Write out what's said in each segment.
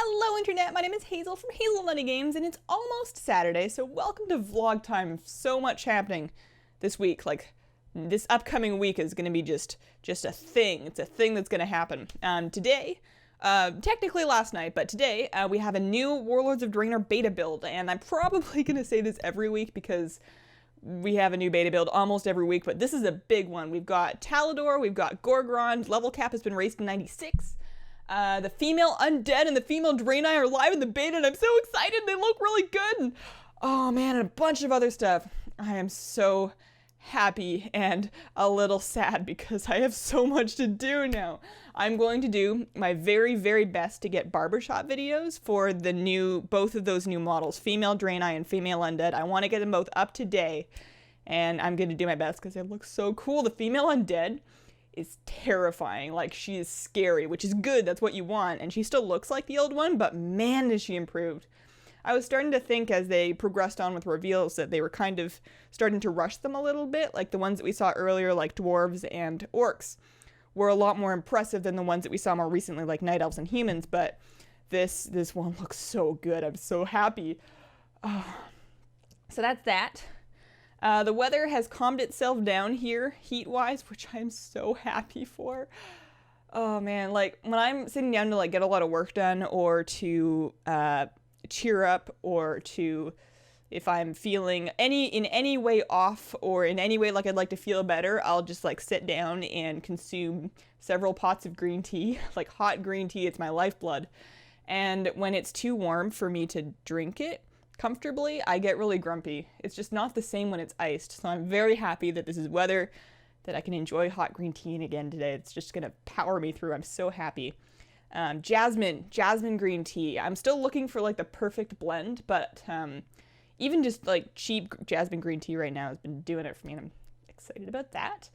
Hello Internet, my name is Hazel from Hazelnuttygames, and it's almost Saturday, so welcome to vlog time. So much happening this week. Like, this upcoming week is gonna be just a thing. It's a thing that's gonna happen. Today, technically last night, but today, we have a new Warlords of Draenor Beta build, and I'm probably gonna say this every week because we have a new beta build almost every week, but this is a big one. We've got Talador, we've got Gorgrond, level cap has been raised to 96. The female undead and the female Draenei are live in the beta, and I'm so excited. They look really good. And, oh man, and a bunch of other stuff. I am so happy and a little sad because I have so much to do now. I'm going to do my very, very best to get barbershop videos for both of those new models, female Draenei and female undead. I want to get them both up to date, and I'm going to do my best because they look so cool. The female undead is terrifying. Like, she is scary, which is good. That's what you want. And she still looks like the old one, but man, is she improved. I was starting to think as they progressed on with reveals that they were kind of starting to rush them a little bit. Like the ones that we saw earlier, like dwarves and orcs, were a lot more impressive than the ones that we saw more recently, like night elves and humans. But this one looks so good. I'm so happy. Oh. So that's that. The weather has calmed itself down here, heat-wise, which I'm so happy for. Oh man, like, when I'm sitting down to, like, get a lot of work done, or to, cheer up, or to, if I'm feeling in any way off, or in any way like I'd like to feel better, I'll just, like, sit down and consume several pots of green tea, like hot green tea. It's my lifeblood. And when it's too warm for me to drink it comfortably, I get really grumpy. It's just not the same when it's iced. So I'm very happy that this is weather, that I can enjoy hot green tea again today. It's just gonna power me through. I'm so happy. Jasmine green tea. I'm still looking for like the perfect blend, but even just like cheap jasmine green tea right now has been doing it for me, and I'm excited about that.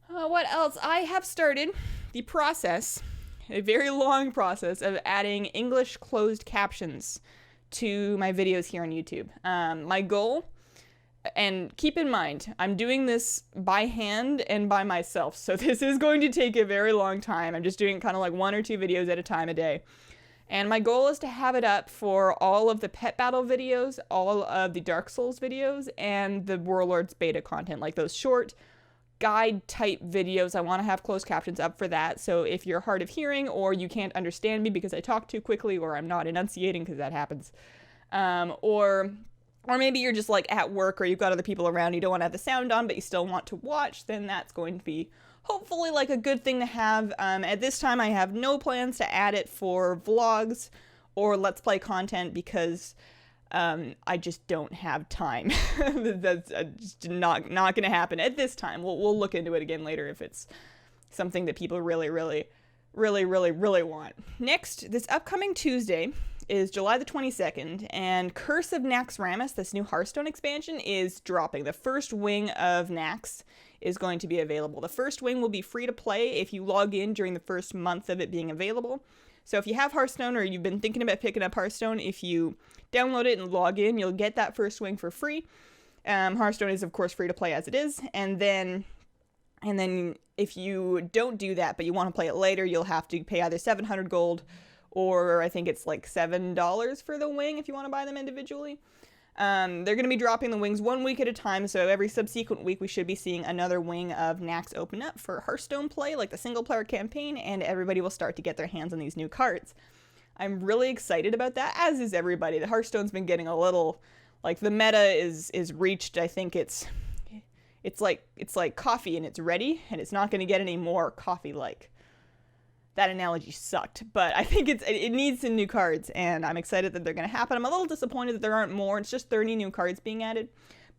What else? I have started the process, a very long process, of adding English closed captions to my videos here on YouTube. My goal, and keep in mind, I'm doing this by hand and by myself, so this is going to take a very long time. I'm just doing kind of like 1 or 2 videos at a time a day. And my goal is to have it up for all of the pet battle videos, all of the Dark Souls videos, and the Warlords beta content, like those short guide type videos. I want to have closed captions up for that, so if you're hard of hearing, or you can't understand me because I talk too quickly, or I'm not enunciating, because that happens, or maybe you're just like at work, or you've got other people around, you don't want to have the sound on but you still want to watch, then that's going to be hopefully like a good thing to have. At this time I have no plans to add it for vlogs or let's play content because I just don't have time. That's just not going to happen at this time. We'll look into it again later if it's something that people really want. Next, this upcoming Tuesday is July the 22nd, and Curse of Naxxramas, this new Hearthstone expansion, is dropping. The first wing of Nax is going to be available. The first wing will be free to play if you log in during the first month of it being available. So if you have Hearthstone, or you've been thinking about picking up Hearthstone, if you download it and log in, you'll get that first wing for free. Hearthstone is, of course, free to play as it is. And then if you don't do that, but you want to play it later, you'll have to pay either 700 gold, or I think it's like $7 for the wing if you want to buy them individually. They're going to be dropping the wings 1 week at a time, so every subsequent week we should be seeing another wing of Nax open up for Hearthstone play, like the single-player campaign, and everybody will start to get their hands on these new cards. I'm really excited about that, as is everybody. The Hearthstone's been getting a little, like, the meta is reached. I think it's like coffee, and it's ready, and it's not going to get any more coffee-like. That analogy sucked, but I think it needs some new cards, and I'm excited that they're going to happen. I'm a little disappointed that there aren't more. It's just 30 new cards being added,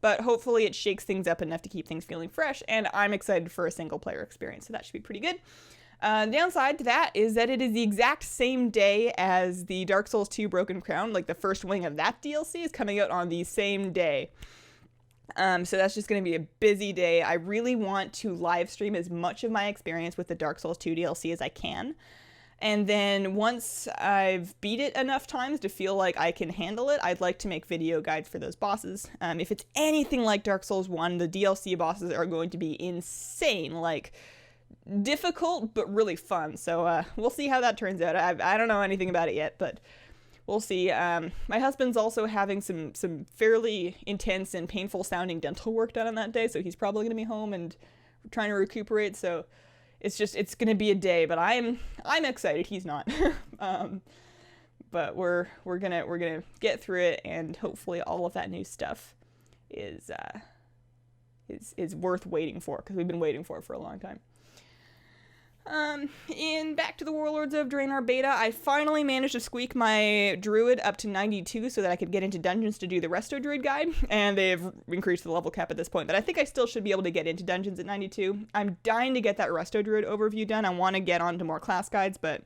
but hopefully it shakes things up enough to keep things feeling fresh, and I'm excited for a single-player experience, so that should be pretty good. Downside to that is that it is the exact same day as the Dark Souls 2 Broken Crown. Like, the first wing of that DLC is coming out on the same day. So that's just going to be a busy day. I really want to live stream as much of my experience with the Dark Souls 2 DLC as I can. And then once I've beat it enough times to feel like I can handle it, I'd like to make video guides for those bosses. If it's anything like Dark Souls 1, the DLC bosses are going to be insane. Like, difficult but really fun. So we'll see how that turns out. I don't know anything about it yet, but we'll see. My husband's also having some fairly intense and painful sounding dental work done on that day, so he's probably going to be home and trying to recuperate. So it's going to be a day, but I'm excited. He's not. But we're gonna get through it, and hopefully all of that new stuff is worth waiting for, because we've been waiting for it for a long time. In back to the Warlords of Draenor Beta, I finally managed to squeak my druid up to 92 so that I could get into dungeons to do the resto druid guide, and they've increased the level cap at this point, but I think I still should be able to get into dungeons at 92. I'm dying to get that resto druid overview done. I want to get onto more class guides, but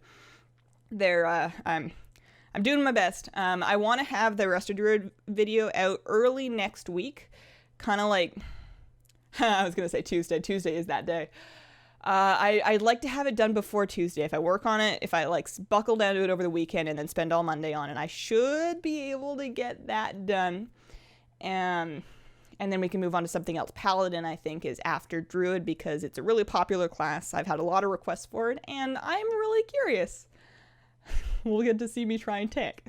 I'm doing my best. I want to have the resto druid video out early next week, kind of like, I was going to say Tuesday. Tuesday is that day. I'd like to have it done before Tuesday. If I work on it, if I like buckle down to it over the weekend and then spend all Monday on it, I should be able to get that done. And then we can move on to something else. Paladin, I think, is after Druid because it's a really popular class. I've had a lot of requests for it, and I'm really curious. We'll get to see me try and tank.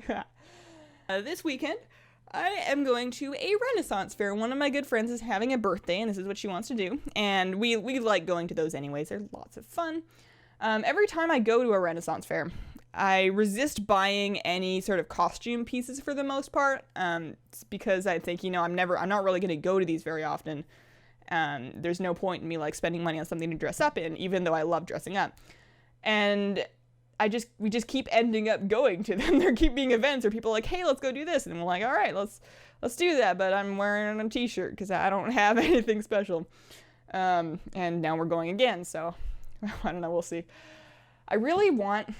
This weekend, I am going to a Renaissance fair. One of my good friends is having a birthday, and this is what she wants to do. And we like going to those anyways. They're lots of fun. Every time I go to a Renaissance fair, I resist buying any sort of costume pieces for the most part. It's because I think, I'm not really going to go to these very often. There's no point in me like spending money on something to dress up in, even though I love dressing up. And we just keep ending up going to them. There keep being events where people are like, hey, let's go do this. And we're like, all right, let's do that. But I'm wearing a t-shirt because I don't have anything special. And now we're going again. So I don't know. We'll see. I really want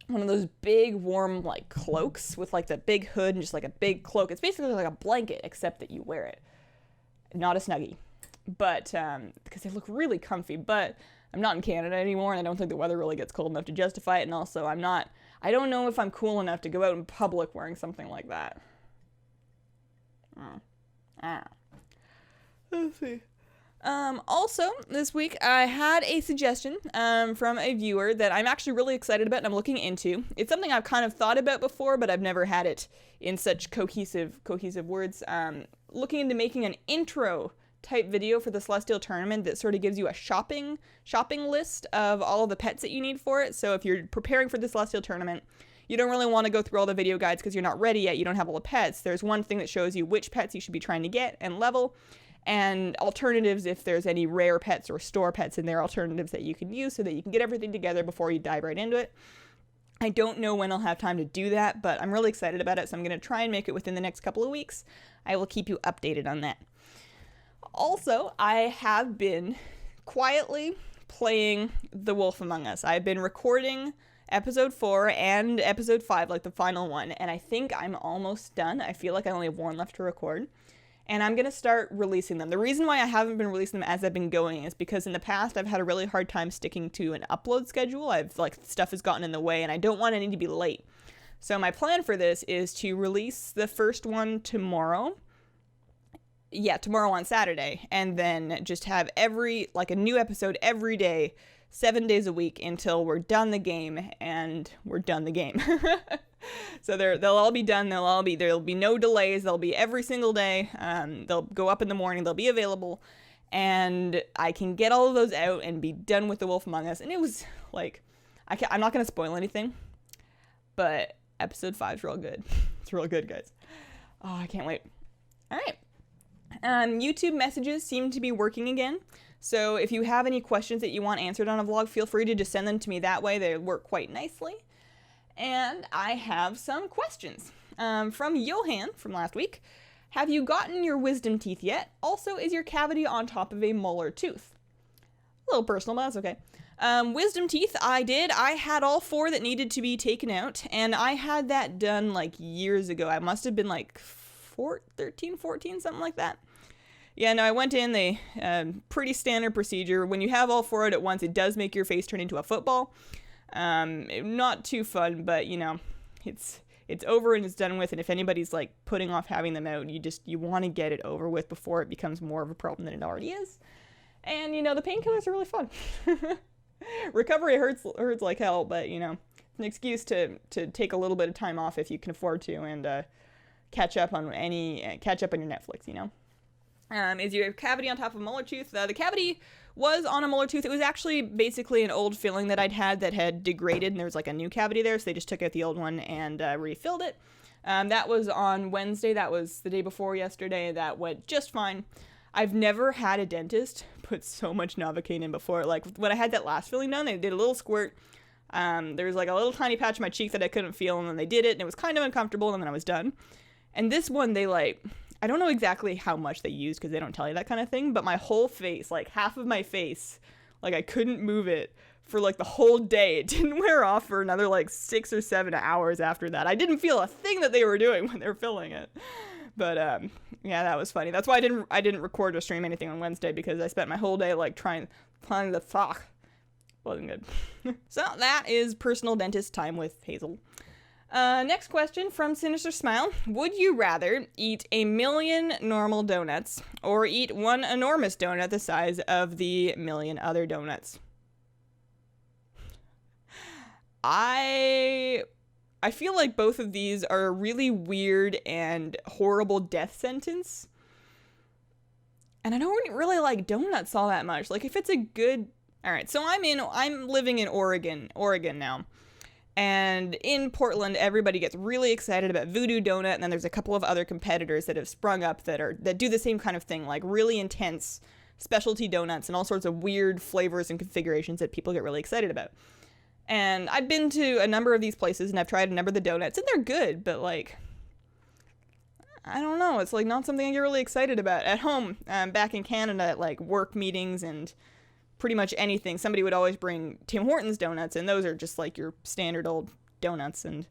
one of those big warm like cloaks with like the big hood and just like a big cloak. It's basically like a blanket, except that you wear it. Not a Snuggie. But because they look really comfy. But I'm not in Canada anymore, and I don't think the weather really gets cold enough to justify it, and also I don't know if I'm cool enough to go out in public wearing something like that. Let's see. Also, this week, I had a suggestion from a viewer that I'm actually really excited about and I'm looking into. It's something I've kind of thought about before, but I've never had it in such cohesive words. Looking into making an intro type video for the Celestial Tournament that sort of gives you a shopping list of all of the pets that you need for it. So if you're preparing for the Celestial Tournament, you don't really want to go through all the video guides because you're not ready yet, you don't have all the pets. There's one thing that shows you which pets you should be trying to get and level, and alternatives if there's any rare pets or store pets in there, alternatives that you can use so that you can get everything together before you dive right into it. I don't know when I'll have time to do that, but I'm really excited about it, so I'm going to try and make it within the next couple of weeks. I will keep you updated on that. Also, I have been quietly playing The Wolf Among Us. I've been recording episode 4 and episode 5, like the final one, and I think I'm almost done. I feel like I only have one left to record, and I'm going to start releasing them. The reason why I haven't been releasing them as I've been going is because in the past I've had a really hard time sticking to an upload schedule. Stuff has gotten in the way, and I don't want any to be late. So my plan for this is to release the first one tomorrow. Yeah, tomorrow on Saturday, and then just have a new episode every day, 7 days a week until we're done the game, and we're done the game. So they'll all be done, there'll be no delays, they'll be every single day, they'll go up in the morning, they'll be available, and I can get all of those out and be done with The Wolf Among Us. And it was, I'm not going to spoil anything, but episode 5 is real good. It's real good, guys. Oh, I can't wait. All right. YouTube messages seem to be working again, so if you have any questions that you want answered on a vlog, feel free to just send them to me that way. They work quite nicely. And I have some questions from Johan from last week. Have you gotten your wisdom teeth yet? Also, is your cavity on top of a molar tooth? A little personal, but that's okay. Wisdom teeth, I did. I had all 4 that needed to be taken out, and I had that done years ago. I must have been 13, 14, something like that. Yeah, no, I went in, pretty standard procedure. When you have all 4 out at once, it does make your face turn into a football. Not too fun, but, it's over and it's done with, and if anybody's, putting off having them out, you want to get it over with before it becomes more of a problem than it already is. And, you know, the painkillers are really fun. Recovery hurts like hell, but, you know, an excuse to take a little bit of time off if you can afford to, and catch up on your Netflix, you know. Is your cavity on top of a molar tooth? The cavity was on a molar tooth. It was actually basically an old filling that I'd had that had degraded, and there was like a new cavity there, so they just took out the old one and refilled it. That was on Wednesday. That was the day before yesterday. That went just fine. I've never had a dentist put so much Novocaine in before. Like, when I had that last filling done, they did a little squirt. There was like a little tiny patch on my cheek that I couldn't feel, and then they did it, and it was kind of uncomfortable, and then I was done. And this one, they like... I don't know exactly how much they used because they don't tell you that kind of thing, but my whole face, like half of my face, like I couldn't move it for like the whole day. It didn't wear off for another like 6 or 7 hours after that. I didn't feel a thing that they were doing when they were filling it. But yeah, that was funny. That's why I didn't record or stream anything on Wednesday, because I spent my whole day like trying the fuck. Wasn't good. So that is personal dentist time with Hazel. Next question from Sinister Smile. Would you rather eat 1,000,000 normal donuts or eat one enormous donut the size of the 1,000,000 other donuts? I feel like both of these are a really weird and horrible death sentence. And I don't really like donuts all that much. Like, if it's a good... Alright, so I'm living in Oregon now. And in Portland, everybody gets really excited about Voodoo Donut, and then there's a couple of other competitors that have sprung up that do the same kind of thing, like really intense specialty donuts and all sorts of weird flavors and configurations that people get really excited about. And I've been to a number of these places, and I've tried a number of the donuts, and they're good, but like, I don't know, it's like not something I get really excited about. At home, back in Canada, at like work meetings and pretty much anything, somebody would always bring Tim Hortons donuts, and those are just like your standard old donuts. And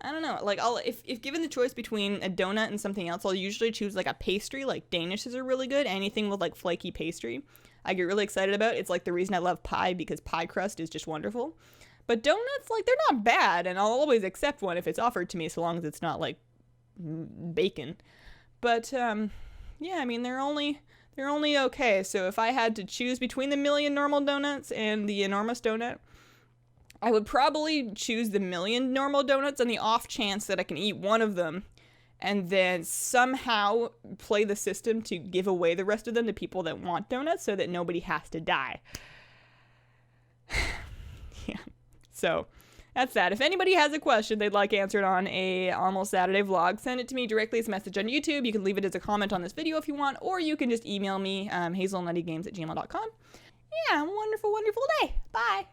I don't know, like, if given the choice between a donut and something else, I'll usually choose like a pastry. Like, Danishes are really good. Anything with like flaky pastry I get really excited about. It's like the reason I love pie, because pie crust is just wonderful. But donuts, like, they're not bad, and I'll always accept one if it's offered to me, so long as it's not like bacon. But yeah, I mean, they're only okay. So if I had to choose between the 1,000,000 normal donuts and the enormous donut, I would probably choose the 1,000,000 normal donuts on the off chance that I can eat one of them and then somehow play the system to give away the rest of them to people that want donuts so that nobody has to die. Yeah. So that's that. If anybody has a question they'd like answered on a Almost Saturday vlog, send it to me directly as a message on YouTube. You can leave it as a comment on this video if you want, or you can just email me, hazelnuttygames@gmail.com. Yeah, wonderful, wonderful day. Bye.